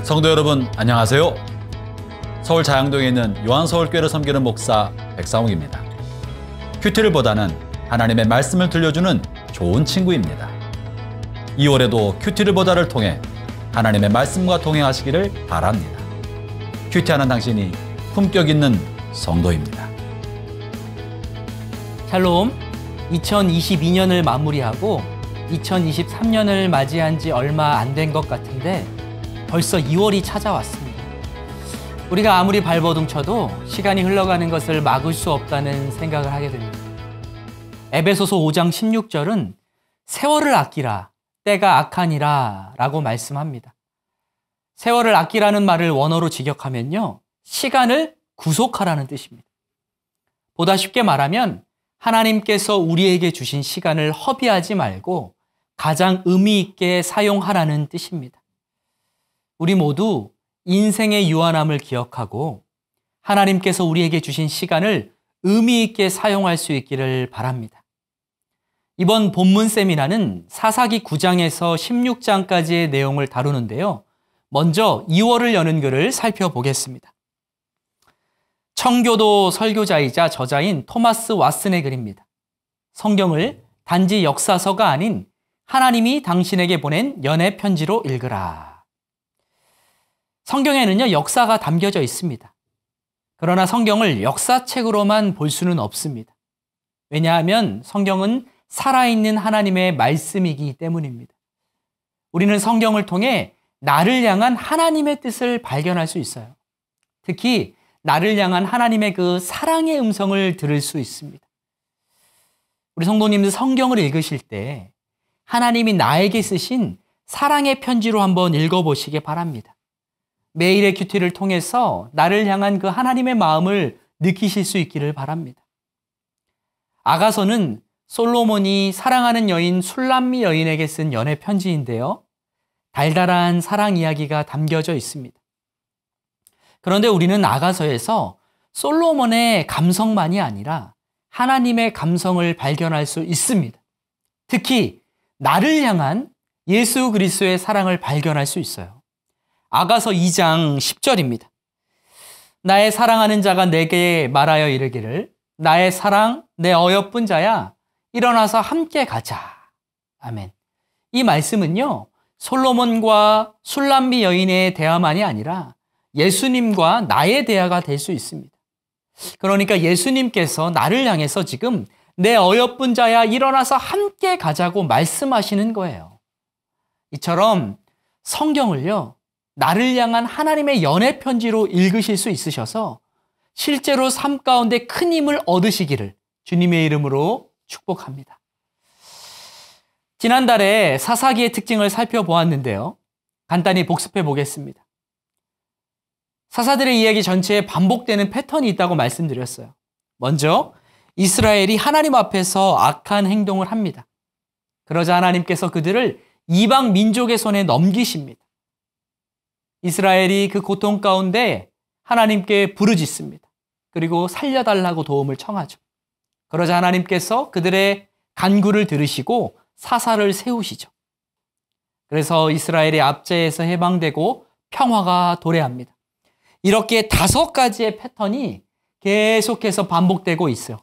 성도 여러분, 안녕하세요. 서울 자양동에 있는 요한서울교회를 섬기는 목사 백상욱입니다. 큐티를보다는 하나님의 말씀을 들려주는 좋은 친구입니다. 2월에도 큐티를보다를 통해 하나님의 말씀과 동행하시기를 바랍니다. 큐티하는 당신이 품격 있는 성도입니다. 샬롬, 2022년을 마무리하고 2023년을 맞이한 지 얼마 안 된 것 같은데 벌써 2월이 찾아왔습니다. 우리가 아무리 발버둥 쳐도 시간이 흘러가는 것을 막을 수 없다는 생각을 하게 됩니다. 에베소서 5장 16절은 세월을 아끼라, 때가 악하니라 라고 말씀합니다. 세월을 아끼라는 말을 원어로 직역하면요, 시간을 구속하라는 뜻입니다. 보다 쉽게 말하면 하나님께서 우리에게 주신 시간을 허비하지 말고 가장 의미 있게 사용하라는 뜻입니다. 우리 모두 인생의 유한함을 기억하고 하나님께서 우리에게 주신 시간을 의미 있게 사용할 수 있기를 바랍니다. 이번 본문 세미나는 사사기 9장에서 16장까지의 내용을 다루는데요. 먼저 2월을 여는 글을 살펴보겠습니다. 청교도 설교자이자 저자인 토마스 왓슨의 글입니다. 성경을 단지 역사서가 아닌 하나님이 당신에게 보낸 연애 편지로 읽으라. 성경에는요, 역사가 담겨져 있습니다. 그러나 성경을 역사책으로만 볼 수는 없습니다. 왜냐하면 성경은 살아있는 하나님의 말씀이기 때문입니다. 우리는 성경을 통해 나를 향한 하나님의 뜻을 발견할 수 있어요. 특히 나를 향한 하나님의 그 사랑의 음성을 들을 수 있습니다. 우리 성도님들 성경을 읽으실 때 하나님이 나에게 쓰신 사랑의 편지로 한번 읽어보시기 바랍니다. 매일의 큐티를 통해서 나를 향한 그 하나님의 마음을 느끼실 수 있기를 바랍니다. 아가서는 솔로몬이 사랑하는 여인 술람미 여인에게 쓴 연애 편지인데요. 달달한 사랑 이야기가 담겨져 있습니다. 그런데 우리는 아가서에서 솔로몬의 감성만이 아니라 하나님의 감성을 발견할 수 있습니다. 특히 나를 향한 예수 그리스도의 사랑을 발견할 수 있어요. 아가서 2장 10절입니다. 나의 사랑하는 자가 내게 말하여 이르기를 나의 사랑, 내 어여쁜 자야, 일어나서 함께 가자. 아멘. 이 말씀은요, 솔로몬과 술람미 여인의 대화만이 아니라 예수님과 나의 대화가 될 수 있습니다. 그러니까 예수님께서 나를 향해서 지금 내 어여쁜 자야 일어나서 함께 가자고 말씀하시는 거예요. 이처럼 성경을요, 나를 향한 하나님의 연애 편지로 읽으실 수 있으셔서 실제로 삶 가운데 큰 힘을 얻으시기를 주님의 이름으로 축복합니다. 지난달에 사사기의 특징을 살펴보았는데요. 간단히 복습해 보겠습니다. 사사들의 이야기 전체에 반복되는 패턴이 있다고 말씀드렸어요. 먼저 이스라엘이 하나님 앞에서 악한 행동을 합니다. 그러자 하나님께서 그들을 이방 민족의 손에 넘기십니다. 이스라엘이 그 고통 가운데 하나님께 부르짖습니다. 그리고 살려달라고 도움을 청하죠. 그러자 하나님께서 그들의 간구를 들으시고 사사를 세우시죠. 그래서 이스라엘의 압제에서 해방되고 평화가 도래합니다. 이렇게 5가지의 패턴이 계속해서 반복되고 있어요.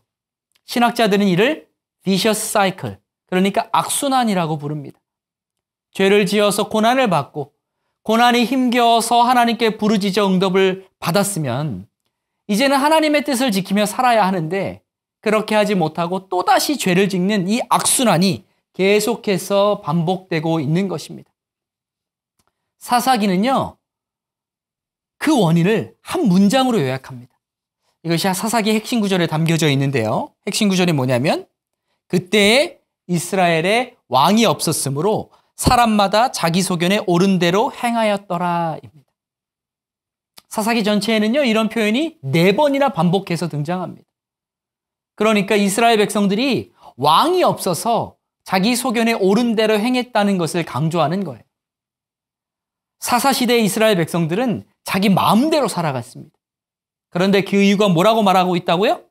신학자들은 이를 vicious cycle, 그러니까 악순환이라고 부릅니다. 죄를 지어서 고난을 받고 고난이 힘겨워서 하나님께 부르짖어 응답을 받았으면 이제는 하나님의 뜻을 지키며 살아야 하는데 그렇게 하지 못하고 또다시 죄를 짓는 이 악순환이 계속해서 반복되고 있는 것입니다. 사사기는요, 그 원인을 한 문장으로 요약합니다. 이것이 사사기 핵심 구절에 담겨져 있는데요. 핵심 구절이 뭐냐면 그때에 이스라엘에 왕이 없었으므로 사람마다 자기 소견에 옳은 대로 행하였더라입니다. 사사기 전체에는요, 이런 표현이 4번이나 반복해서 등장합니다. 그러니까 이스라엘 백성들이 왕이 없어서 자기 소견에 옳은 대로 행했다는 것을 강조하는 거예요. 사사시대의 이스라엘 백성들은 자기 마음대로 살아갔습니다. 그런데 그 이유가 뭐라고 말하고 있다고요?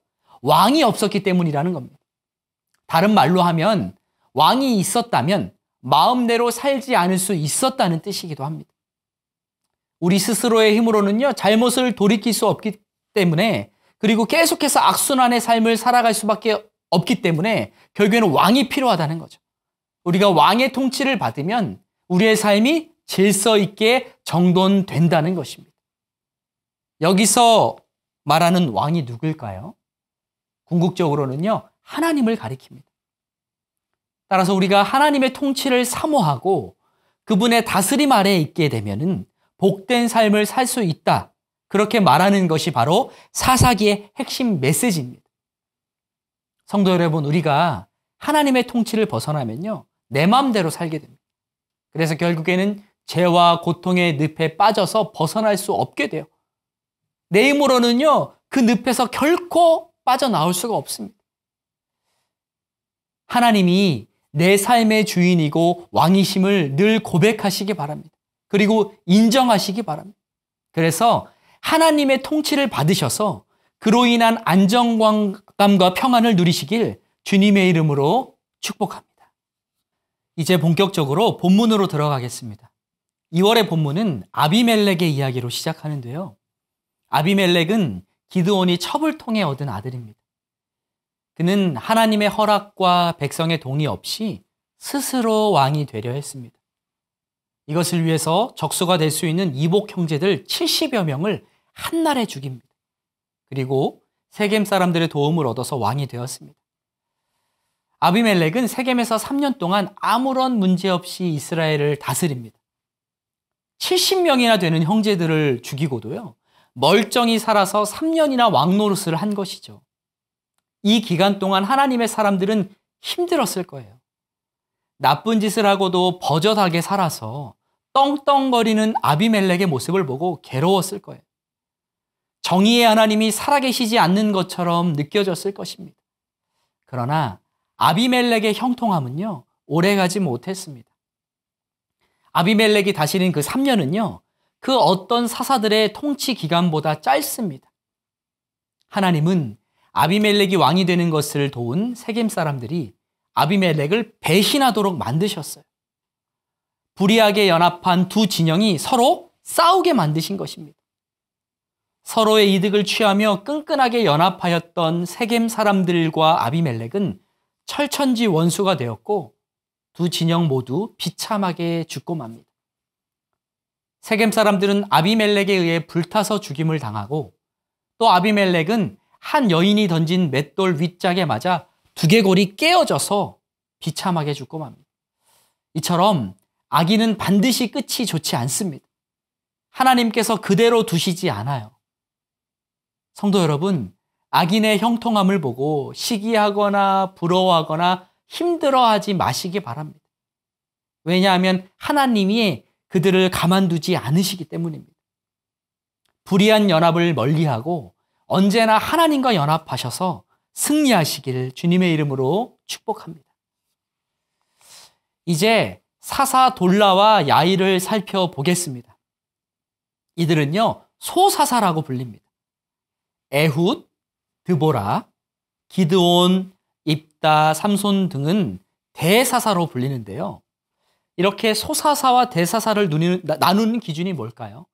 왕이 없었기 때문이라는 겁니다. 다른 말로 하면 왕이 있었다면 마음대로 살지 않을 수 있었다는 뜻이기도 합니다. 우리 스스로의 힘으로는요, 잘못을 돌이킬 수 없기 때문에, 그리고 계속해서 악순환의 삶을 살아갈 수밖에 없기 때문에 결국에는 왕이 필요하다는 거죠. 우리가 왕의 통치를 받으면 우리의 삶이 질서 있게 정돈된다는 것입니다. 여기서 말하는 왕이 누굴까요? 궁극적으로는요, 하나님을 가리킵니다. 따라서 우리가 하나님의 통치를 사모하고 그분의 다스림 아래에 있게 되면은 복된 삶을 살 수 있다. 그렇게 말하는 것이 바로 사사기의 핵심 메시지입니다. 성도 여러분, 우리가 하나님의 통치를 벗어나면요, 내 마음대로 살게 됩니다. 그래서 결국에는 죄와 고통의 늪에 빠져서 벗어날 수 없게 돼요. 내 힘으로는요, 그 늪에서 결코 빠져나올 수가 없습니다. 하나님이 내 삶의 주인이고 왕이심을 늘 고백하시기 바랍니다. 그리고 인정하시기 바랍니다. 그래서 하나님의 통치를 받으셔서 그로 인한 안정감과 평안을 누리시길 주님의 이름으로 축복합니다. 이제 본격적으로 본문으로 들어가겠습니다. 2월의 본문은 아비멜렉의 이야기로 시작하는데요. 아비멜렉은 기드온이 첩을 통해 얻은 아들입니다. 그는 하나님의 허락과 백성의 동의 없이 스스로 왕이 되려 했습니다. 이것을 위해서 적수가 될 수 있는 이복 형제들 70여 명을 한날에 죽입니다. 그리고 세겜 사람들의 도움을 얻어서 왕이 되었습니다. 아비멜렉은 세겜에서 3년 동안 아무런 문제 없이 이스라엘을 다스립니다. 70명이나 되는 형제들을 죽이고도요, 멀쩡히 살아서 3년이나 왕 노릇을 한 것이죠. 이 기간 동안 하나님의 사람들은 힘들었을 거예요. 나쁜 짓을 하고도 버젓하게 살아서 떵떵거리는 아비멜렉의 모습을 보고 괴로웠을 거예요. 정의의 하나님이 살아계시지 않는 것처럼 느껴졌을 것입니다. 그러나 아비멜렉의 형통함은요, 오래가지 못했습니다. 아비멜렉이 다스린 그 3년은요, 그 어떤 사사들의 통치 기간보다 짧습니다. 하나님은 아비멜렉이 왕이 되는 것을 도운 세겜 사람들이 아비멜렉을 배신하도록 만드셨어요. 불의하게 연합한 두 진영이 서로 싸우게 만드신 것입니다. 서로의 이득을 취하며 끈끈하게 연합하였던 세겜 사람들과 아비멜렉은 철천지 원수가 되었고 두 진영 모두 비참하게 죽고 맙니다. 세겜 사람들은 아비멜렉에 의해 불타서 죽임을 당하고 또 아비멜렉은 한 여인이 던진 맷돌 윗짝에 맞아 두개골이 깨어져서 비참하게 죽고 맙니다. 이처럼 악인은 반드시 끝이 좋지 않습니다. 하나님께서 그대로 두시지 않아요. 성도 여러분, 악인의 형통함을 보고 시기하거나 부러워하거나 힘들어하지 마시기 바랍니다. 왜냐하면 하나님이 그들을 가만두지 않으시기 때문입니다. 불의한 연합을 멀리하고 언제나 하나님과 연합하셔서 승리하시기를 주님의 이름으로 축복합니다. 이제 사사 돌라와 야일을 살펴보겠습니다. 이들은요, 소사사라고 불립니다. 에훗, 드보라, 기드온, 입다, 삼손 등은 대사사로 불리는데요. 이렇게 소사사와 대사사를 나누는 기준이 뭘까요?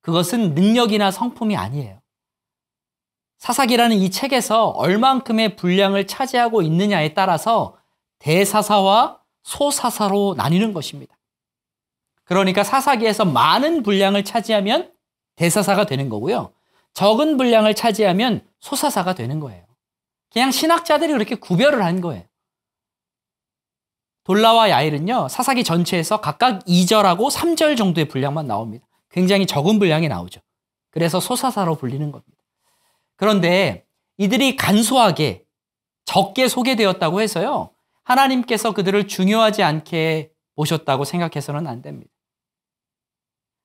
그것은 능력이나 성품이 아니에요. 사사기라는 이 책에서 얼만큼의 분량을 차지하고 있느냐에 따라서 대사사와 소사사로 나뉘는 것입니다. 그러니까 사사기에서 많은 분량을 차지하면 대사사가 되는 거고요. 적은 분량을 차지하면 소사사가 되는 거예요. 그냥 신학자들이 그렇게 구별을 한 거예요. 돌라와 야일은요, 사사기 전체에서 각각 2절하고 3절 정도의 분량만 나옵니다. 굉장히 적은 분량이 나오죠. 그래서 소사사로 불리는 겁니다. 그런데 이들이 간소하게 적게 소개되었다고 해서요, 하나님께서 그들을 중요하지 않게 보셨다고 생각해서는 안 됩니다.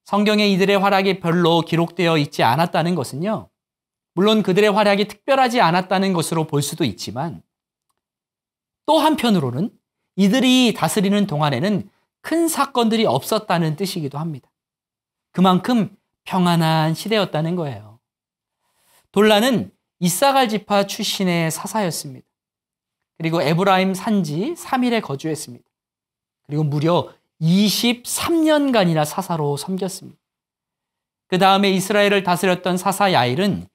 성경에 이들의 활약이 별로 기록되어 있지 않았다는 것은요, 물론 그들의 활약이 특별하지 않았다는 것으로 볼 수도 있지만 또 한편으로는 이들이 다스리는 동안에는 큰 사건들이 없었다는 뜻이기도 합니다. 그만큼 평안한 시대였다는 거예요. 돌라는 이사갈 지파 출신의 사사였습니다. 그리고 에브라임 산지 3일에 거주했습니다. 그리고 무려 23년간이나 사사로 섬겼습니다. 그 다음에 이스라엘을 다스렸던 사사 야일은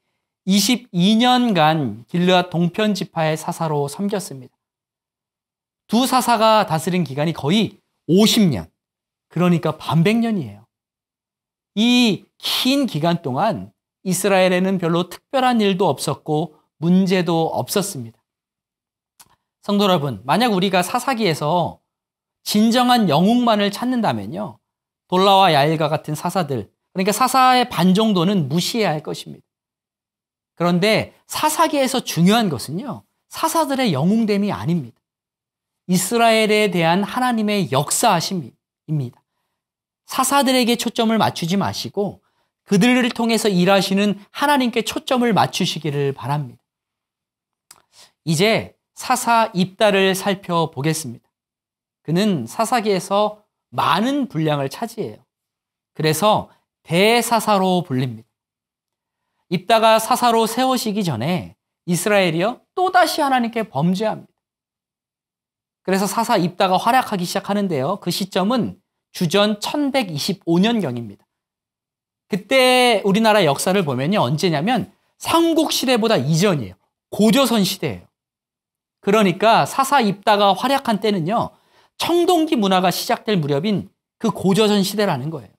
22년간 길르앗 동편 지파의 사사로 섬겼습니다. 두 사사가 다스린 기간이 거의 50년, 그러니까 반백년이에요. 이 긴 기간 동안 이스라엘에는 별로 특별한 일도 없었고 문제도 없었습니다. 성도 여러분, 만약 우리가 사사기에서 진정한 영웅만을 찾는다면요, 돌라와 야일과 같은 사사들, 그러니까 사사의 반 정도는 무시해야 할 것입니다. 그런데 사사기에서 중요한 것은요, 사사들의 영웅됨이 아닙니다. 이스라엘에 대한 하나님의 역사하심입니다. 사사들에게 초점을 맞추지 마시고 그들을 통해서 일하시는 하나님께 초점을 맞추시기를 바랍니다. 이제 사사 입다를 살펴보겠습니다. 그는 사사기에서 많은 분량을 차지해요. 그래서 대사사로 불립니다. 입다가 사사로 세워지기 전에 이스라엘이요, 또다시 하나님께 범죄합니다. 그래서 사사 입다가 활약하기 시작하는데요. 그 시점은 주전 1125년경입니다. 그때 우리나라 역사를 보면요, 언제냐면 삼국시대보다 이전이에요. 고조선 시대예요. 그러니까 사사 입다가 활약한 때는요, 청동기 문화가 시작될 무렵인 그 고조선 시대라는 거예요.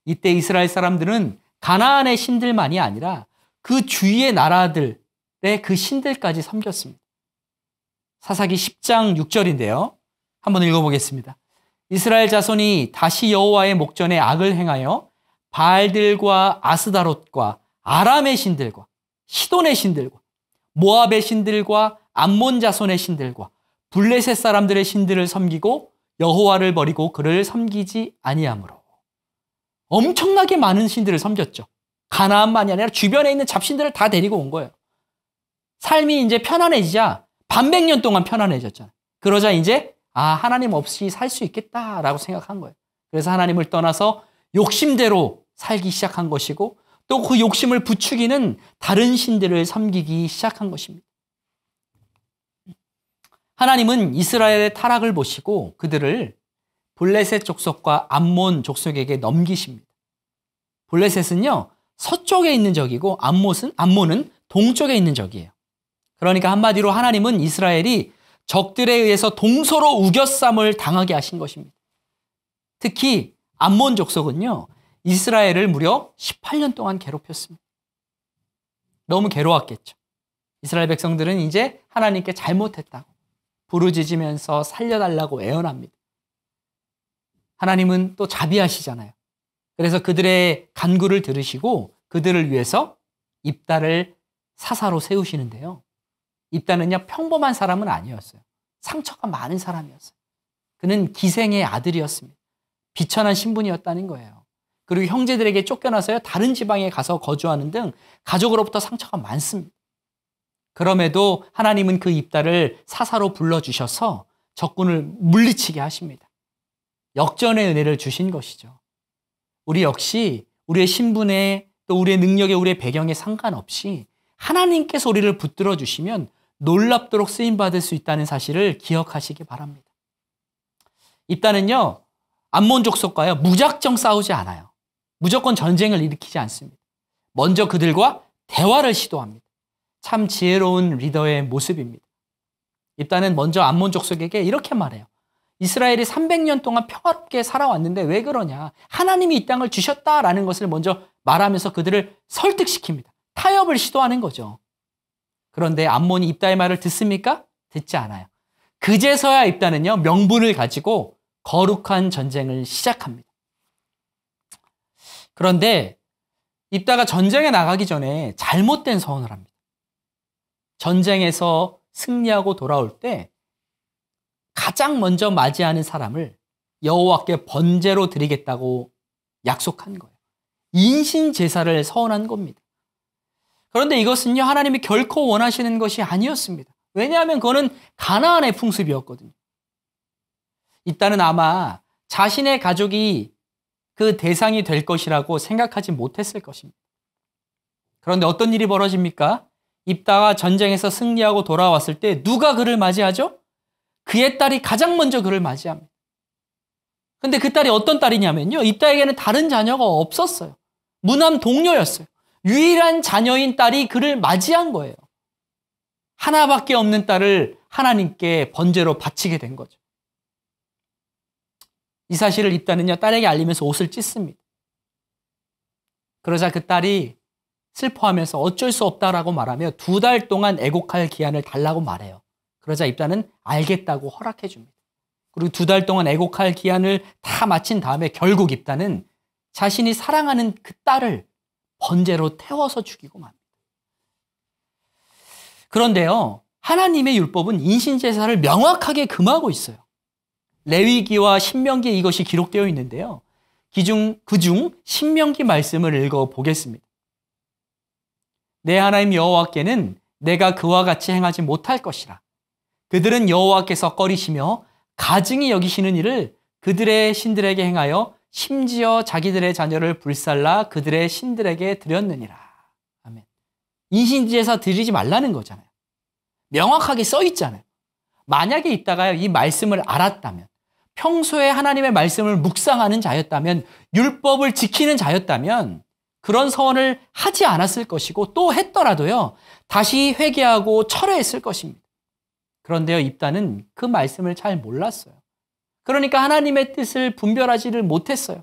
이때 이스라엘 사람들은 가나안의 신들만이 아니라 그 주위의 나라들의 그 신들까지 섬겼습니다. 사사기 10장 6절인데요. 한번 읽어보겠습니다. 이스라엘 자손이 다시 여호와의 목전에 악을 행하여 바알들과 아스다롯과 아람의 신들과 시돈의 신들과 모압의 신들과 암몬 자손의 신들과 블레셋 사람들의 신들을 섬기고 여호와를 버리고 그를 섬기지 아니하므로. 엄청나게 많은 신들을 섬겼죠. 가나안만이 아니라 주변에 있는 잡신들을 다 데리고 온 거예요. 삶이 이제 편안해지자 반백년 동안 편안해졌잖아요. 그러자 이제 하나님 없이 살 수 있겠다라고 생각한 거예요. 그래서 하나님을 떠나서 욕심대로 살기 시작한 것이고 또 그 욕심을 부추기는 다른 신들을 섬기기 시작한 것입니다. 하나님은 이스라엘의 타락을 보시고 그들을 블레셋 족속과 암몬 족속에게 넘기십니다. 블레셋은요, 서쪽에 있는 적이고 암몬은 동쪽에 있는 적이에요. 그러니까 한마디로 하나님은 이스라엘이 적들에 의해서 동서로 우겨쌈을 당하게 하신 것입니다. 특히 암몬 족속은요, 이스라엘을 무려 18년 동안 괴롭혔습니다. 너무 괴로웠겠죠. 이스라엘 백성들은 이제 하나님께 잘못했다고 부르짖으면서 살려달라고 애원합니다. 하나님은 또 자비하시잖아요. 그래서 그들의 간구를 들으시고 그들을 위해서 입다를 사사로 세우시는데요. 입다는요, 평범한 사람은 아니었어요. 상처가 많은 사람이었어요. 그는 기생의 아들이었습니다. 비천한 신분이었다는 거예요. 그리고 형제들에게 쫓겨나서요, 다른 지방에 가서 거주하는 등 가족으로부터 상처가 많습니다. 그럼에도 하나님은 그 입다를 사사로 불러주셔서 적군을 물리치게 하십니다. 역전의 은혜를 주신 것이죠. 우리 역시 우리의 신분에 또 우리의 능력에 우리의 배경에 상관없이 하나님께서 우리를 붙들어 주시면 놀랍도록 쓰임받을 수 있다는 사실을 기억하시기 바랍니다. 입다는요, 암몬 족속과요, 무작정 싸우지 않아요. 무조건 전쟁을 일으키지 않습니다. 먼저 그들과 대화를 시도합니다. 참 지혜로운 리더의 모습입니다. 입다는 먼저 암몬 족속에게 이렇게 말해요. 이스라엘이 300년 동안 평화롭게 살아왔는데 왜 그러냐. 하나님이 이 땅을 주셨다라는 것을 먼저 말하면서 그들을 설득시킵니다. 타협을 시도하는 거죠. 그런데 암몬이 입다의 말을 듣습니까? 듣지 않아요. 그제서야 입다는요, 명분을 가지고 거룩한 전쟁을 시작합니다. 그런데 입다가 전쟁에 나가기 전에 잘못된 서원을 합니다. 전쟁에서 승리하고 돌아올 때 가장 먼저 맞이하는 사람을 여호와께 번제로 드리겠다고 약속한 거예요. 인신 제사를 서원한 겁니다. 그런데 이것은요, 하나님이 결코 원하시는 것이 아니었습니다. 왜냐하면 그거는 가나안의 풍습이었거든요. 입다는 아마 자신의 가족이 그 대상이 될 것이라고 생각하지 못했을 것입니다. 그런데 어떤 일이 벌어집니까? 입다가 전쟁에서 승리하고 돌아왔을 때 누가 그를 맞이하죠? 그의 딸이 가장 먼저 그를 맞이합니다. 근데 그 딸이 어떤 딸이냐면요. 입다에게는 다른 자녀가 없었어요. 무남 동료였어요. 유일한 자녀인 딸이 그를 맞이한 거예요. 하나밖에 없는 딸을 하나님께 번제로 바치게 된 거죠. 이 사실을 입다는요, 딸에게 알리면서 옷을 찢습니다. 그러자 그 딸이 슬퍼하면서 어쩔 수 없다라고 말하며 2달 동안 애곡할 기한을 달라고 말해요. 그러자 입다는 알겠다고 허락해 줍니다. 그리고 2달 동안 애곡할 기한을 다 마친 다음에 결국 입다는 자신이 사랑하는 그 딸을 번제로 태워서 죽이고 맙니다. 그런데요, 하나님의 율법은 인신제사를 명확하게 금하고 있어요. 레위기와 신명기에 이것이 기록되어 있는데요. 그중 신명기 말씀을 읽어보겠습니다. 내 하나님 여호와께는 내가 그와 같이 행하지 못할 것이라. 그들은 여호와께서 꺼리시며 가증히 여기시는 일을 그들의 신들에게 행하여 심지어 자기들의 자녀를 불살라 그들의 신들에게 드렸느니라. 아멘. 인신제사 드리지 말라는 거잖아요. 명확하게 써 있잖아요. 만약에 있다가 이 말씀을 알았다면, 평소에 하나님의 말씀을 묵상하는 자였다면, 율법을 지키는 자였다면 그런 서원을 하지 않았을 것이고 또 했더라도요, 다시 회개하고 철회했을 것입니다. 그런데요, 입다는 그 말씀을 잘 몰랐어요. 그러니까 하나님의 뜻을 분별하지를 못했어요.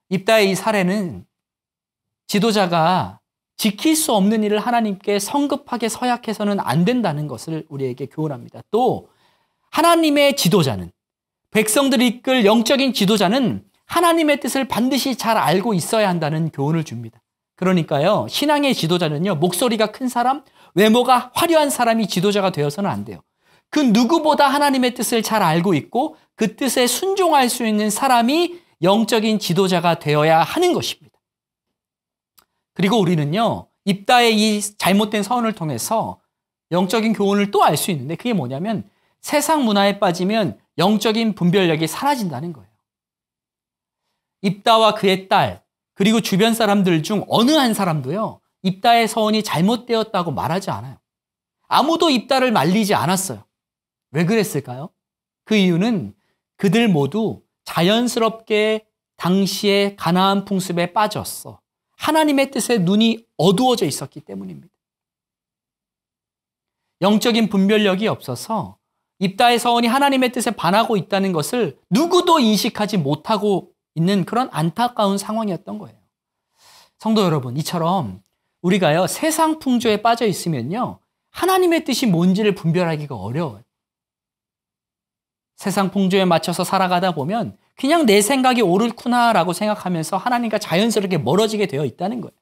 입다의 이 사례는 지도자가 지킬 수 없는 일을 하나님께 성급하게 서약해서는 안 된다는 것을 우리에게 교훈합니다. 또 하나님의 지도자는, 백성들을 이끌 영적인 지도자는 하나님의 뜻을 반드시 잘 알고 있어야 한다는 교훈을 줍니다. 그러니까요, 신앙의 지도자는요, 목소리가 큰 사람, 외모가 화려한 사람이 지도자가 되어서는 안 돼요. 그 누구보다 하나님의 뜻을 잘 알고 있고 그 뜻에 순종할 수 있는 사람이 영적인 지도자가 되어야 하는 것입니다. 그리고 우리는요, 입다의 이 잘못된 서원을 통해서 영적인 교훈을 또 알 수 있는데, 그게 뭐냐면 세상 문화에 빠지면 영적인 분별력이 사라진다는 거예요. 입다와 그의 딸, 그리고 주변 사람들 중 어느 한 사람도요, 입다의 서원이 잘못되었다고 말하지 않아요. 아무도 입다를 말리지 않았어요. 왜 그랬을까요? 그 이유는 그들 모두 자연스럽게 당시의 가나안 풍습에 빠졌어. 하나님의 뜻에 눈이 어두워져 있었기 때문입니다. 영적인 분별력이 없어서 입다의 서원이 하나님의 뜻에 반하고 있다는 것을 누구도 인식하지 못하고 있는 그런 안타까운 상황이었던 거예요. 성도 여러분, 이처럼 우리가요, 세상 풍조에 빠져 있으면요, 하나님의 뜻이 뭔지를 분별하기가 어려워요. 세상 풍조에 맞춰서 살아가다 보면 그냥 내 생각이 옳구나라고 생각하면서 하나님과 자연스럽게 멀어지게 되어 있다는 거예요.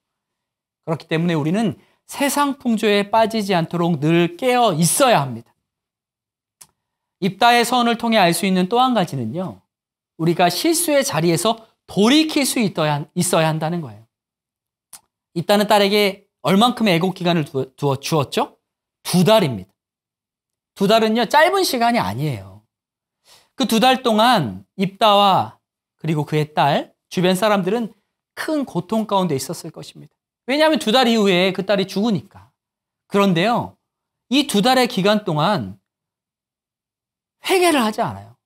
그렇기 때문에 우리는 세상 풍조에 빠지지 않도록 늘 깨어 있어야 합니다. 입다의 서원을 통해 알 수 있는 또 한 가지는요, 우리가 실수의 자리에서 돌이킬 수 있어야 한다는 거예요. 입다는 딸에게 얼만큼의 애곡 기간을 주었죠? 2달입니다. 2달은요, 짧은 시간이 아니에요. 그 2달 동안 입다와 그리고 그의 딸, 주변 사람들은 큰 고통 가운데 있었을 것입니다. 왜냐하면 2달 이후에 그 딸이 죽으니까. 그런데요, 이 2달의 기간 동안 회개를 하지 않아요.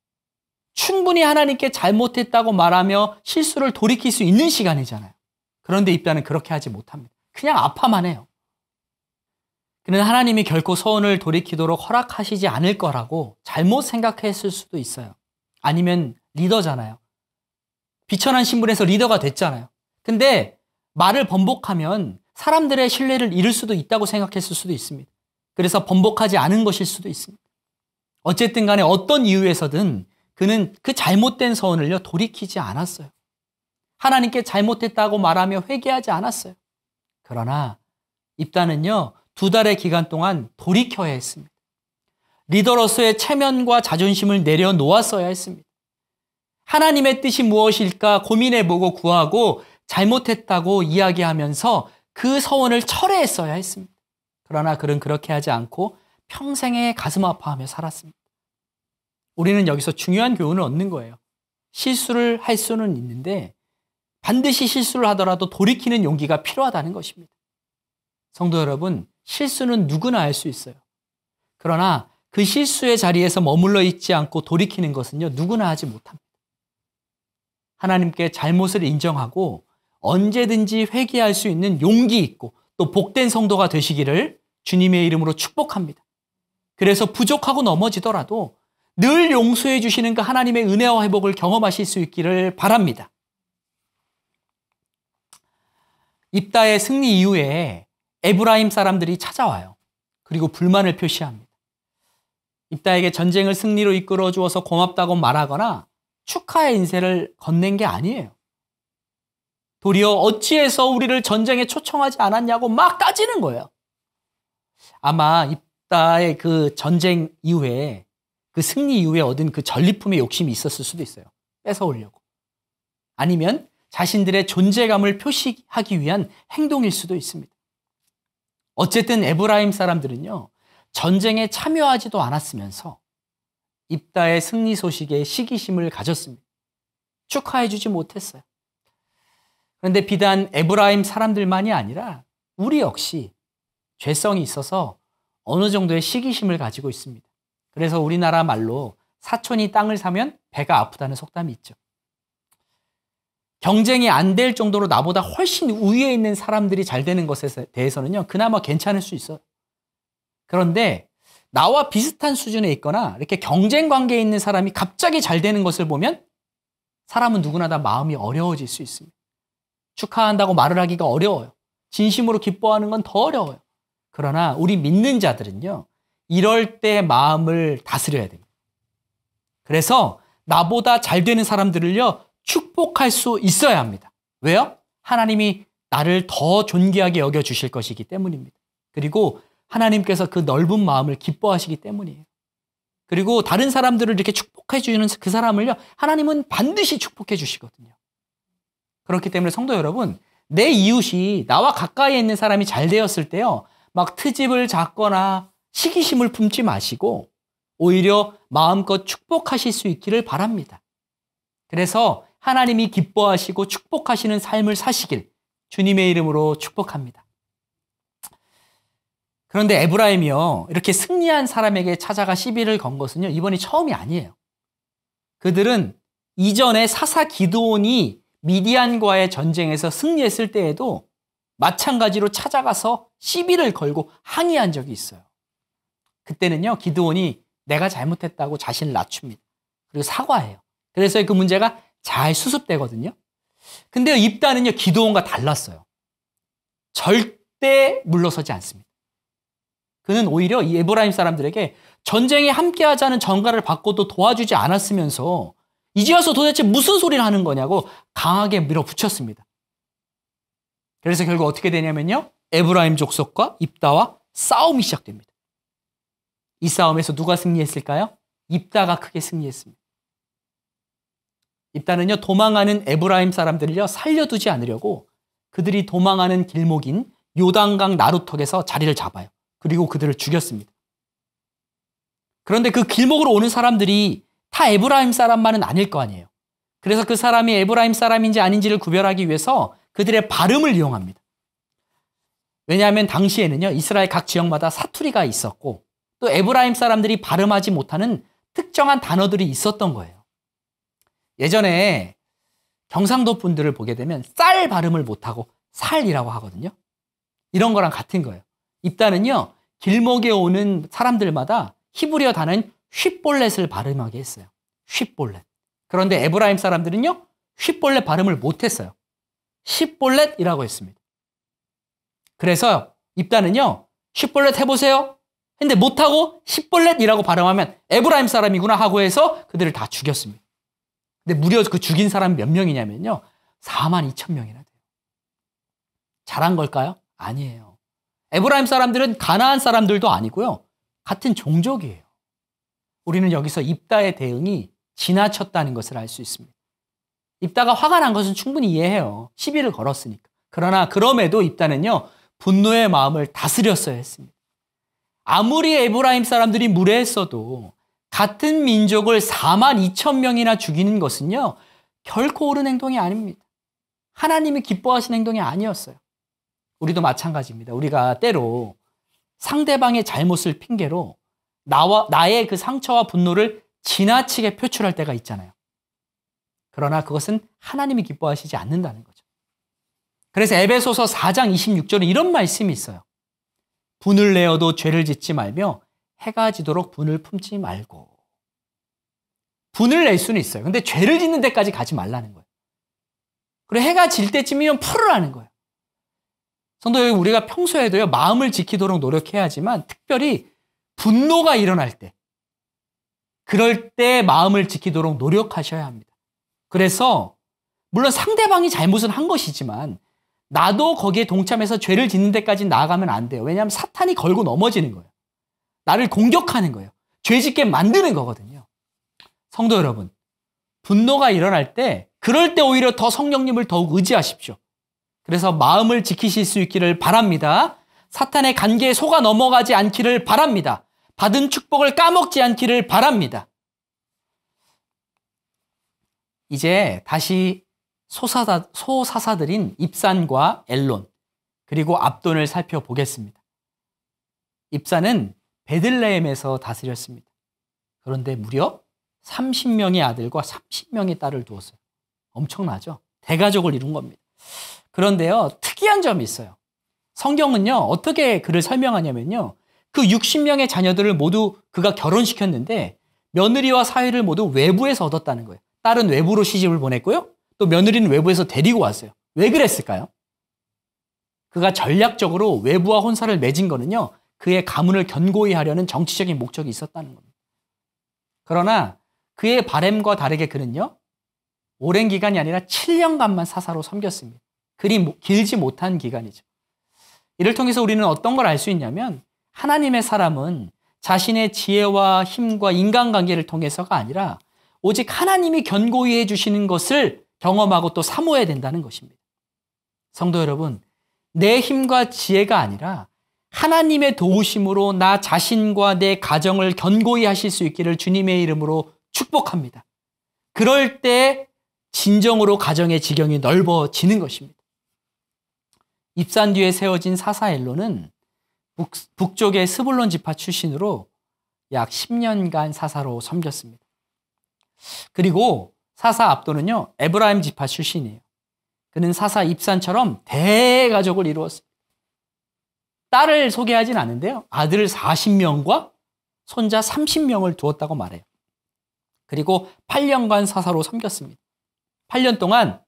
충분히 하나님께 잘못했다고 말하며 실수를 돌이킬 수 있는 시간이잖아요. 그런데 입다는 그렇게 하지 못합니다. 그냥 아파만 해요. 그는 하나님이 결코 서원을 돌이키도록 허락하시지 않을 거라고 잘못 생각했을 수도 있어요. 아니면 리더잖아요. 비천한 신분에서 리더가 됐잖아요. 근데 말을 번복하면 사람들의 신뢰를 잃을 수도 있다고 생각했을 수도 있습니다. 그래서 번복하지 않은 것일 수도 있습니다. 어쨌든 간에 어떤 이유에서든 그는 그 잘못된 서원을요, 돌이키지 않았어요. 하나님께 잘못했다고 말하며 회개하지 않았어요. 그러나 입다는요, 2달의 기간 동안 돌이켜야 했습니다. 리더로서의 체면과 자존심을 내려놓았어야 했습니다. 하나님의 뜻이 무엇일까 고민해보고 구하고 잘못했다고 이야기하면서 그 서원을 철회했어야 했습니다. 그러나 그는 그렇게 하지 않고 평생에 가슴 아파하며 살았습니다. 우리는 여기서 중요한 교훈을 얻는 거예요. 실수를 할 수는 있는데 반드시 실수를 하더라도 돌이키는 용기가 필요하다는 것입니다. 성도 여러분, 실수는 누구나 할 수 있어요. 그러나 그 실수의 자리에서 머물러 있지 않고 돌이키는 것은요, 누구나 하지 못합니다. 하나님께 잘못을 인정하고 언제든지 회개할 수 있는 용기 있고 또 복된 성도가 되시기를 주님의 이름으로 축복합니다. 그래서 부족하고 넘어지더라도 늘 용서해 주시는 그 하나님의 은혜와 회복을 경험하실 수 있기를 바랍니다. 입다의 승리 이후에 에브라임 사람들이 찾아와요. 그리고 불만을 표시합니다. 입다에게 전쟁을 승리로 이끌어 주어서 고맙다고 말하거나 축하의 인사를 건넨 게 아니에요. 도리어 어찌해서 우리를 전쟁에 초청하지 않았냐고 막 따지는 거예요. 아마 입다의 그 전쟁 이후에, 그 승리 이후에 얻은 그 전리품의 욕심이 있었을 수도 있어요. 뺏어오려고. 아니면 자신들의 존재감을 표시하기 위한 행동일 수도 있습니다. 어쨌든 에브라임 사람들은요, 전쟁에 참여하지도 않았으면서 입다의 승리 소식에 시기심을 가졌습니다. 축하해주지 못했어요. 그런데 비단 에브라임 사람들만이 아니라 우리 역시 죄성이 있어서 어느 정도의 시기심을 가지고 있습니다. 그래서 우리나라 말로 사촌이 땅을 사면 배가 아프다는 속담이 있죠. 경쟁이 안 될 정도로 나보다 훨씬 우위에 있는 사람들이 잘 되는 것에 대해서는요, 그나마 괜찮을 수 있어요. 그런데 나와 비슷한 수준에 있거나 이렇게 경쟁 관계에 있는 사람이 갑자기 잘 되는 것을 보면 사람은 누구나 다 마음이 어려워질 수 있습니다. 축하한다고 말을 하기가 어려워요. 진심으로 기뻐하는 건 더 어려워요. 그러나 우리 믿는 자들은요, 이럴 때 마음을 다스려야 됩니다. 그래서 나보다 잘 되는 사람들을요, 축복할 수 있어야 합니다. 왜요? 하나님이 나를 더 존귀하게 여겨주실 것이기 때문입니다. 그리고 하나님께서 그 넓은 마음을 기뻐하시기 때문이에요. 그리고 다른 사람들을 이렇게 축복해 주는 그 사람을요, 하나님은 반드시 축복해 주시거든요. 그렇기 때문에 성도 여러분, 내 이웃이 나와 가까이에 있는 사람이 잘 되었을 때요, 막 트집을 잡거나 시기심을 품지 마시고 오히려 마음껏 축복하실 수 있기를 바랍니다. 그래서 하나님이 기뻐하시고 축복하시는 삶을 사시길 주님의 이름으로 축복합니다. 그런데 에브라임이요, 이렇게 승리한 사람에게 찾아가 시비를 건 것은요, 이번이 처음이 아니에요. 그들은 이전에 사사 기드온이 미디안과의 전쟁에서 승리했을 때에도 마찬가지로 찾아가서 시비를 걸고 항의한 적이 있어요. 그때는요, 기드온이 내가 잘못했다고 자신을 낮춥니다. 그리고 사과해요. 그래서 그 문제가 잘 수습되거든요. 근데 입다는요, 기드온과 달랐어요. 절대 물러서지 않습니다. 그는 오히려 이 에브라임 사람들에게 전쟁에 함께하자는 전가를 받고도 도와주지 않았으면서 이제 와서 도대체 무슨 소리를 하는 거냐고 강하게 밀어붙였습니다. 그래서 결국 어떻게 되냐면요, 에브라임 족속과 입다와 싸움이 시작됩니다. 이 싸움에서 누가 승리했을까요? 입다가 크게 승리했습니다. 입다는요, 도망하는 에브라임 사람들을요, 살려두지 않으려고 그들이 도망하는 길목인 요단강 나루턱에서 자리를 잡아요. 그리고 그들을 죽였습니다. 그런데 그 길목으로 오는 사람들이 다 에브라임 사람만은 아닐 거 아니에요. 그래서 그 사람이 에브라임 사람인지 아닌지를 구별하기 위해서 그들의 발음을 이용합니다. 왜냐하면 당시에는요, 이스라엘 각 지역마다 사투리가 있었고 또 에브라임 사람들이 발음하지 못하는 특정한 단어들이 있었던 거예요. 예전에 경상도 분들을 보게 되면 쌀 발음을 못하고 살이라고 하거든요. 이런 거랑 같은 거예요. 입다는요, 길목에 오는 사람들마다 히브리어 단어인 쉿볼렛을 발음하게 했어요. 쉿볼렛. 그런데 에브라임 사람들은요, 쉿볼렛 발음을 못했어요. 쉿볼렛이라고 했습니다. 그래서 입다는요, 쉿볼렛 해보세요. 근데 못하고 쉿볼렛이라고 발음하면 에브라임 사람이구나 하고 해서 그들을 다 죽였습니다. 근데 무려 그 죽인 사람이 몇 명이냐면요, 42,000명이나 돼요. 잘한 걸까요? 아니에요. 에브라임 사람들은 가나안 사람들도 아니고요, 같은 종족이에요. 우리는 여기서 입다의 대응이 지나쳤다는 것을 알 수 있습니다. 입다가 화가 난 것은 충분히 이해해요. 시비를 걸었으니까. 그러나 그럼에도 입다는요, 분노의 마음을 다스렸어야 했습니다. 아무리 에브라임 사람들이 무례했어도 같은 민족을 42,000명이나 죽이는 것은요, 결코 옳은 행동이 아닙니다. 하나님이 기뻐하시는 행동이 아니었어요. 우리도 마찬가지입니다. 우리가 때로 상대방의 잘못을 핑계로 나의 그 상처와 분노를 지나치게 표출할 때가 있잖아요. 그러나 그것은 하나님이 기뻐하시지 않는다는 거죠. 그래서 에베소서 4장 26절에 이런 말씀이 있어요. 분을 내어도 죄를 짓지 말며 해가 지도록 분을 품지 말고. 분을 낼 수는 있어요. 근데 죄를 짓는 데까지 가지 말라는 거예요. 그리고 해가 질 때쯤이면 풀으라는 거예요. 성도 여러분, 우리가 평소에도요, 마음을 지키도록 노력해야지만 특별히 분노가 일어날 때, 그럴 때 마음을 지키도록 노력하셔야 합니다. 그래서 물론 상대방이 잘못은 한 것이지만 나도 거기에 동참해서 죄를 짓는 데까지 나아가면 안 돼요. 왜냐하면 사탄이 걸고 넘어지는 거예요. 나를 공격하는 거예요. 죄 짓게 만드는 거거든요. 성도 여러분, 분노가 일어날 때, 그럴 때 오히려 더 성령님을 더욱 의지하십시오. 그래서 마음을 지키실 수 있기를 바랍니다. 사탄의 관계에 속아 넘어가지 않기를 바랍니다. 받은 축복을 까먹지 않기를 바랍니다. 이제 다시 소사사들인 입산과 엘론, 그리고 압돈을 살펴보겠습니다. 입산은 베들레헴에서 다스렸습니다. 그런데 무려 30명의 아들과 30명의 딸을 두었어요. 엄청나죠? 대가족을 이룬 겁니다. 그런데요, 특이한 점이 있어요. 성경은요, 어떻게 그를 설명하냐면요, 그 60명의 자녀들을 모두 그가 결혼시켰는데 며느리와 사위를 모두 외부에서 얻었다는 거예요. 딸은 외부로 시집을 보냈고요, 또 며느리는 외부에서 데리고 왔어요. 왜 그랬을까요? 그가 전략적으로 외부와 혼사를 맺은 거는요, 그의 가문을 견고히 하려는 정치적인 목적이 있었다는 겁니다. 그러나 그의 바램과 다르게 그는요, 오랜 기간이 아니라 7년간만 사사로 섬겼습니다. 그리 길지 못한 기간이죠. 이를 통해서 우리는 어떤 걸 알 수 있냐면, 하나님의 사람은 자신의 지혜와 힘과 인간관계를 통해서가 아니라 오직 하나님이 견고히 해주시는 것을 경험하고 또 사모해야 된다는 것입니다. 성도 여러분, 내 힘과 지혜가 아니라 하나님의 도우심으로 나 자신과 내 가정을 견고히 하실 수 있기를 주님의 이름으로 축복합니다. 그럴 때 진정으로 가정의 지경이 넓어지는 것입니다. 입산 뒤에 세워진 사사 엘론은 북쪽의 스불론 지파 출신으로 약 10년간 사사로 섬겼습니다. 그리고 사사 압돈은요, 에브라임 지파 출신이에요. 그는 사사 입산처럼 대가족을 이루었습니다. 딸을 소개하진 않은데요, 아들 40명과 손자 30명을 두었다고 말해요. 그리고 8년간 사사로 섬겼습니다. 8년 동안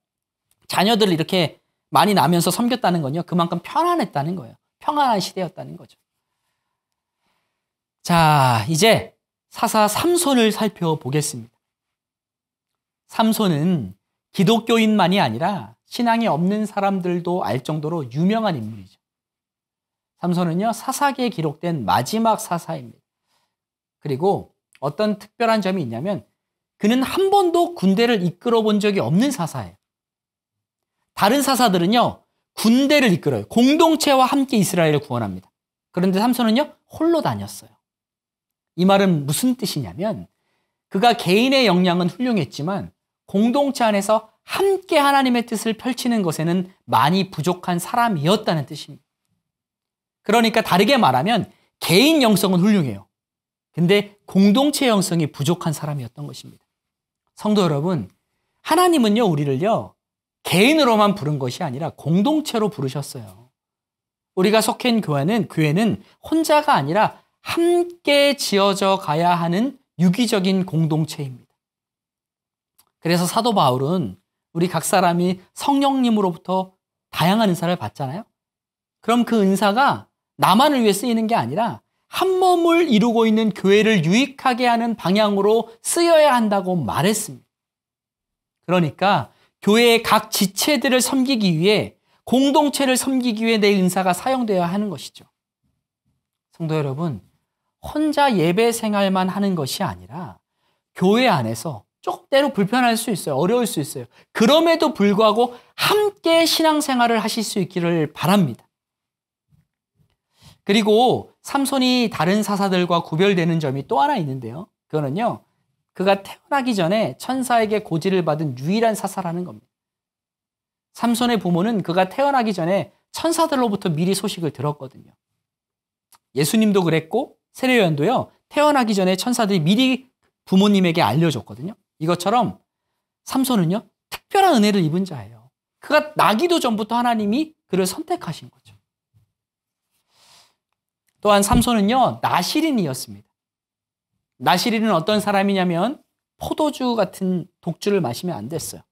자녀들을 이렇게 많이 낳으면서 섬겼다는 건요, 그만큼 편안했다는 거예요. 평안한 시대였다는 거죠. 자, 이제 사사 삼손을 살펴보겠습니다. 삼손은 기독교인만이 아니라 신앙이 없는 사람들도 알 정도로 유명한 인물이죠. 삼손은요, 사사기에 기록된 마지막 사사입니다. 그리고 어떤 특별한 점이 있냐면, 그는 한 번도 군대를 이끌어 본 적이 없는 사사예요. 다른 사사들은요, 군대를 이끌어요. 공동체와 함께 이스라엘을 구원합니다. 그런데 삼손은요, 홀로 다녔어요. 이 말은 무슨 뜻이냐면, 그가 개인의 역량은 훌륭했지만 공동체 안에서 함께 하나님의 뜻을 펼치는 것에는 많이 부족한 사람이었다는 뜻입니다. 그러니까 다르게 말하면 개인 영성은 훌륭해요. 근데 공동체 영성이 부족한 사람이었던 것입니다. 성도 여러분, 하나님은요, 우리를요, 개인으로만 부른 것이 아니라 공동체로 부르셨어요. 우리가 속한 교회는 혼자가 아니라 함께 지어져 가야 하는 유기적인 공동체입니다. 그래서 사도 바울은 우리 각 사람이 성령님으로부터 다양한 은사를 받잖아요. 그럼 그 은사가 나만을 위해 쓰이는 게 아니라 한 몸을 이루고 있는 교회를 유익하게 하는 방향으로 쓰여야 한다고 말했습니다. 그러니까 교회의 각 지체들을 섬기기 위해, 공동체를 섬기기 위해 내 은사가 사용되어야 하는 것이죠. 성도 여러분, 혼자 예배 생활만 하는 것이 아니라 교회 안에서 조금 때로 불편할 수 있어요. 어려울 수 있어요. 그럼에도 불구하고 함께 신앙생활을 하실 수 있기를 바랍니다. 그리고 삼손이 다른 사사들과 구별되는 점이 또 하나 있는데요. 그거는요, 그가 태어나기 전에 천사에게 고지를 받은 유일한 사사라는 겁니다. 삼손의 부모는 그가 태어나기 전에 천사들로부터 미리 소식을 들었거든요. 예수님도 그랬고 세례요한도요, 태어나기 전에 천사들이 미리 부모님에게 알려줬거든요. 이것처럼 삼손은요, 특별한 은혜를 입은 자예요. 그가 나기도 전부터 하나님이 그를 선택하신 거죠. 또한 삼손은요, 나실인이었습니다. 나실인은 어떤 사람이냐면 포도주 같은 독주를 마시면 안 됐어요.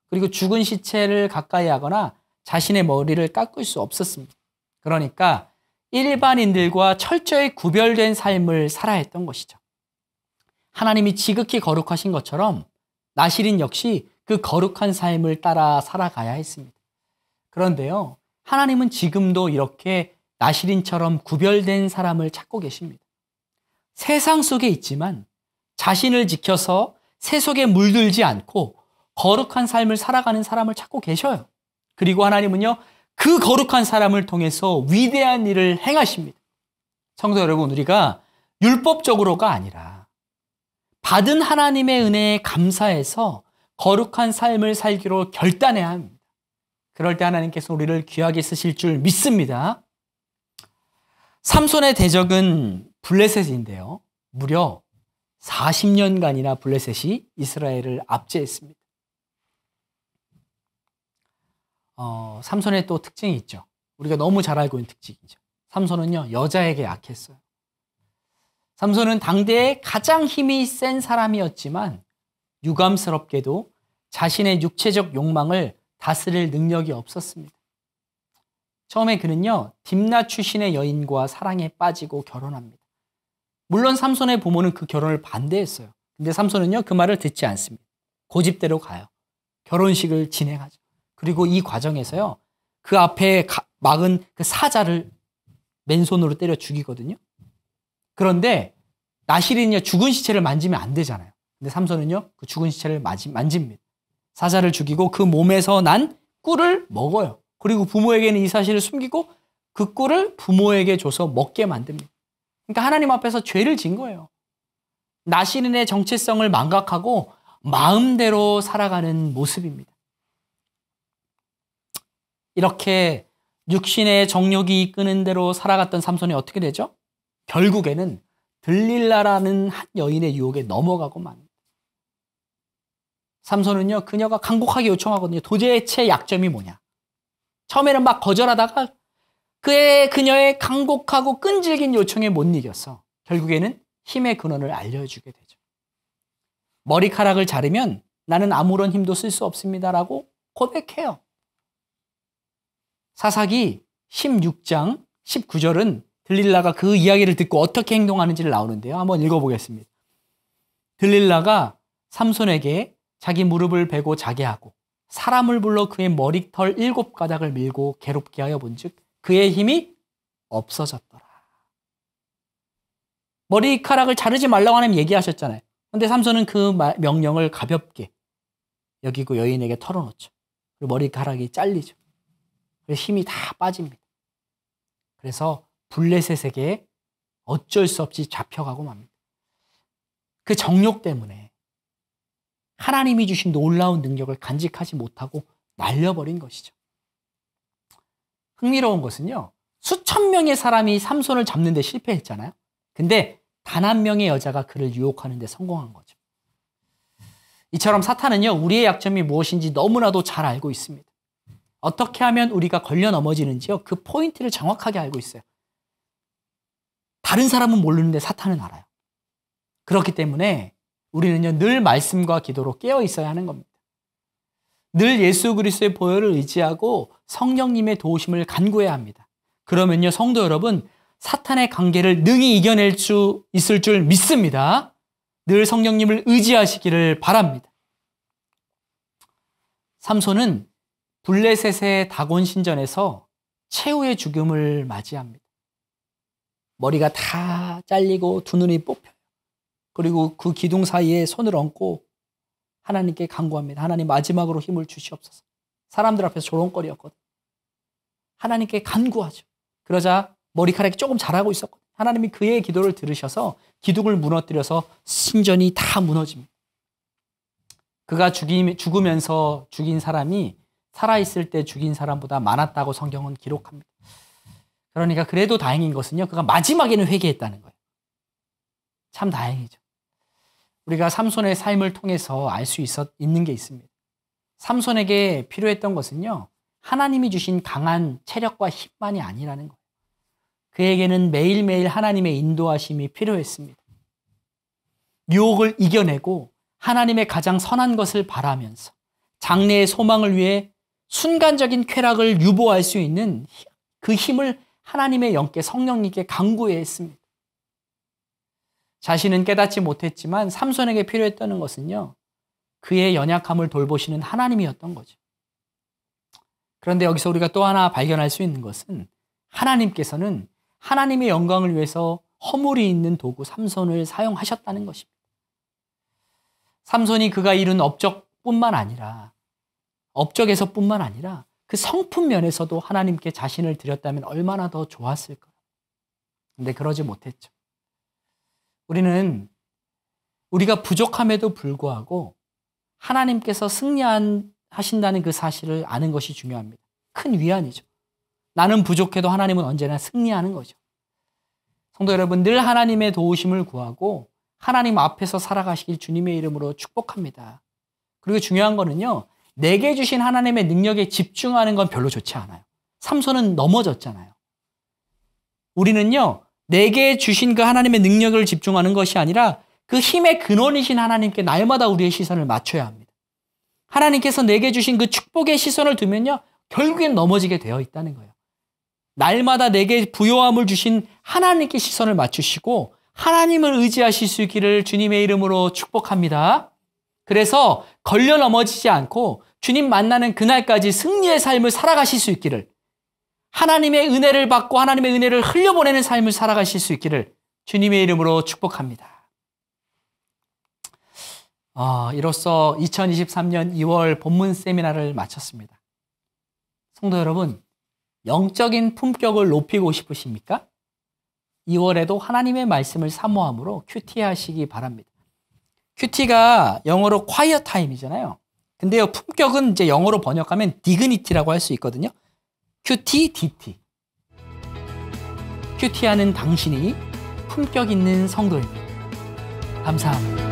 그리고 죽은 시체를 가까이 하거나 자신의 머리를 깎을 수 없었습니다. 그러니까 일반인들과 철저히 구별된 삶을 살아야 했던 것이죠. 하나님이 지극히 거룩하신 것처럼 나실인 역시 그 거룩한 삶을 따라 살아가야 했습니다. 그런데요, 하나님은 지금도 이렇게 나실인처럼 구별된 사람을 찾고 계십니다. 세상 속에 있지만 자신을 지켜서 세 속에 물들지 않고 거룩한 삶을 살아가는 사람을 찾고 계셔요. 그리고 하나님은요, 그 거룩한 사람을 통해서 위대한 일을 행하십니다. 성도 여러분, 우리가 율법적으로가 아니라 받은 하나님의 은혜에 감사해서 거룩한 삶을 살기로 결단해야 합니다. 그럴 때 하나님께서 우리를 귀하게 쓰실 줄 믿습니다. 삼손의 대적은 블레셋인데요. 무려 40년간이나 블레셋이 이스라엘을 압제했습니다. 삼손의 또 특징이 있죠. 우리가 너무 잘 알고 있는 특징이죠. 삼손은요, 여자에게 약했어요. 삼손은 당대에 가장 힘이 센 사람이었지만 유감스럽게도 자신의 육체적 욕망을 다스릴 능력이 없었습니다. 처음에 그는요, 딥나 출신의 여인과 사랑에 빠지고 결혼합니다. 물론 삼손의 부모는 그 결혼을 반대했어요. 근데 삼손은요, 그 말을 듣지 않습니다. 고집대로 가요. 결혼식을 진행하죠. 그리고 이 과정에서요, 그 앞에 막은 그 사자를 맨손으로 때려 죽이거든요. 그런데 나실인은요, 죽은 시체를 만지면 안 되잖아요. 근데 삼손은요, 그 죽은 시체를 만집니다. 사자를 죽이고 그 몸에서 난 꿀을 먹어요. 그리고 부모에게는 이 사실을 숨기고 그 꿀을 부모에게 줘서 먹게 만듭니다. 그러니까 하나님 앞에서 죄를 진 거예요. 나실인의 정체성을 망각하고 마음대로 살아가는 모습입니다. 이렇게 육신의 정욕이 이끄는 대로 살아갔던 삼손이 어떻게 되죠? 결국에는 들릴라라는 한 여인의 유혹에 넘어가고 맙니다. 삼손은요, 그녀가 간곡하게 요청하거든요. 도대체 약점이 뭐냐? 처음에는 막 거절하다가 그녀의 간곡하고 끈질긴 요청에 못 이겼어. 결국에는 힘의 근원을 알려주게 되죠. 머리카락을 자르면 나는 아무런 힘도 쓸 수 없습니다라고 고백해요. 사사기 16장 19절은 들릴라가 그 이야기를 듣고 어떻게 행동하는지를 나오는데요. 한번 읽어보겠습니다. 들릴라가 삼손에게 자기 무릎을 베고 자게 하고 사람을 불러 그의 머리털 7가닥을 밀고 괴롭게 하여 본즉 그의 힘이 없어졌더라. 머리카락을 자르지 말라고 하나님 얘기하셨잖아요. 그런데 삼손은 그 명령을 가볍게 여기고 여인에게 털어놓죠. 그리고 머리카락이 잘리죠. 그래서 힘이 다 빠집니다. 그래서 블레셋에게 어쩔 수 없이 잡혀가고 맙니다. 그 정욕 때문에 하나님이 주신 놀라운 능력을 간직하지 못하고 날려버린 것이죠. 흥미로운 것은요, 수천 명의 사람이 삼손을 잡는 데 실패했잖아요. 근데 단 한 명의 여자가 그를 유혹하는 데 성공한 거죠. 이처럼 사탄은요, 우리의 약점이 무엇인지 너무나도 잘 알고 있습니다. 어떻게 하면 우리가 걸려 넘어지는지요, 그 포인트를 정확하게 알고 있어요. 다른 사람은 모르는데 사탄은 알아요. 그렇기 때문에 우리는요, 늘 말씀과 기도로 깨어 있어야 하는 겁니다. 늘 예수 그리스도의 보혈을 의지하고 성령님의 도우심을 간구해야 합니다. 그러면요, 성도 여러분, 사탄의 관계를 능히 이겨낼 수 있을 줄 믿습니다. 늘 성령님을 의지하시기를 바랍니다. 삼손은 블레셋의 다곤 신전에서 최후의 죽음을 맞이합니다. 머리가 다 잘리고 두 눈이 뽑혀요. 그리고 그 기둥 사이에 손을 얹고 하나님께 간구합니다. 하나님, 마지막으로 힘을 주시옵소서. 사람들 앞에서 조롱거리였거든. 하나님께 간구하죠. 그러자 머리카락이 조금 자라고 있었거든요. 하나님이 그의 기도를 들으셔서 기둥을 무너뜨려서 신전이 다 무너집니다. 그가 죽으면서 죽인 사람이 살아있을 때 죽인 사람보다 많았다고 성경은 기록합니다. 그러니까 그래도 다행인 것은요, 그가 마지막에는 회개했다는 거예요. 참 다행이죠. 우리가 삼손의 삶을 통해서 알 수 있는 게 있습니다. 삼손에게 필요했던 것은요, 하나님이 주신 강한 체력과 힘만이 아니라는 거예요. 그에게는 매일매일 하나님의 인도하심이 필요했습니다. 유혹을 이겨내고 하나님의 가장 선한 것을 바라면서 장래의 소망을 위해 순간적인 쾌락을 유보할 수 있는 그 힘을 하나님의 영께 성령님께 간구해야 했습니다. 자신은 깨닫지 못했지만 삼손에게 필요했던 것은요, 그의 연약함을 돌보시는 하나님이었던 거죠. 그런데 여기서 우리가 또 하나 발견할 수 있는 것은 하나님께서는 하나님의 영광을 위해서 허물이 있는 도구 삼손을 사용하셨다는 것입니다. 삼손이 그가 이룬 업적에서뿐만 아니라 그 성품 면에서도 하나님께 자신을 드렸다면 얼마나 더 좋았을까. 근데 그러지 못했죠. 우리가 부족함에도 불구하고 하나님께서 승리하신다는 그 사실을 아는 것이 중요합니다. 큰 위안이죠. 나는 부족해도 하나님은 언제나 승리하는 거죠. 성도 여러분, 늘 하나님의 도우심을 구하고 하나님 앞에서 살아가시길 주님의 이름으로 축복합니다. 그리고 중요한 거는요, 내게 주신 하나님의 능력에 집중하는 건 별로 좋지 않아요. 삼손은 넘어졌잖아요. 우리는요, 내게 주신 그 하나님의 능력을 집중하는 것이 아니라 그 힘의 근원이신 하나님께 날마다 우리의 시선을 맞춰야 합니다. 하나님께서 내게 주신 그 축복의 시선을 두면요, 결국엔 넘어지게 되어 있다는 거예요. 날마다 내게 부요함을 주신 하나님께 시선을 맞추시고 하나님을 의지하실 수 있기를 주님의 이름으로 축복합니다. 그래서 걸려 넘어지지 않고 주님 만나는 그날까지 승리의 삶을 살아가실 수 있기를, 하나님의 은혜를 받고 하나님의 은혜를 흘려보내는 삶을 살아가실 수 있기를 주님의 이름으로 축복합니다. 이로써 2023년 2월 본문 세미나를 마쳤습니다. 성도 여러분, 영적인 품격을 높이고 싶으십니까? 2월에도 하나님의 말씀을 사모함으로 큐티 하시기 바랍니다. 큐티가 영어로 quiet time이잖아요. 근데요, 품격은 이제 영어로 번역하면 dignity라고 할 수 있거든요. 큐티, DT. 큐티하는 당신이 품격 있는 성도입니다. 감사합니다.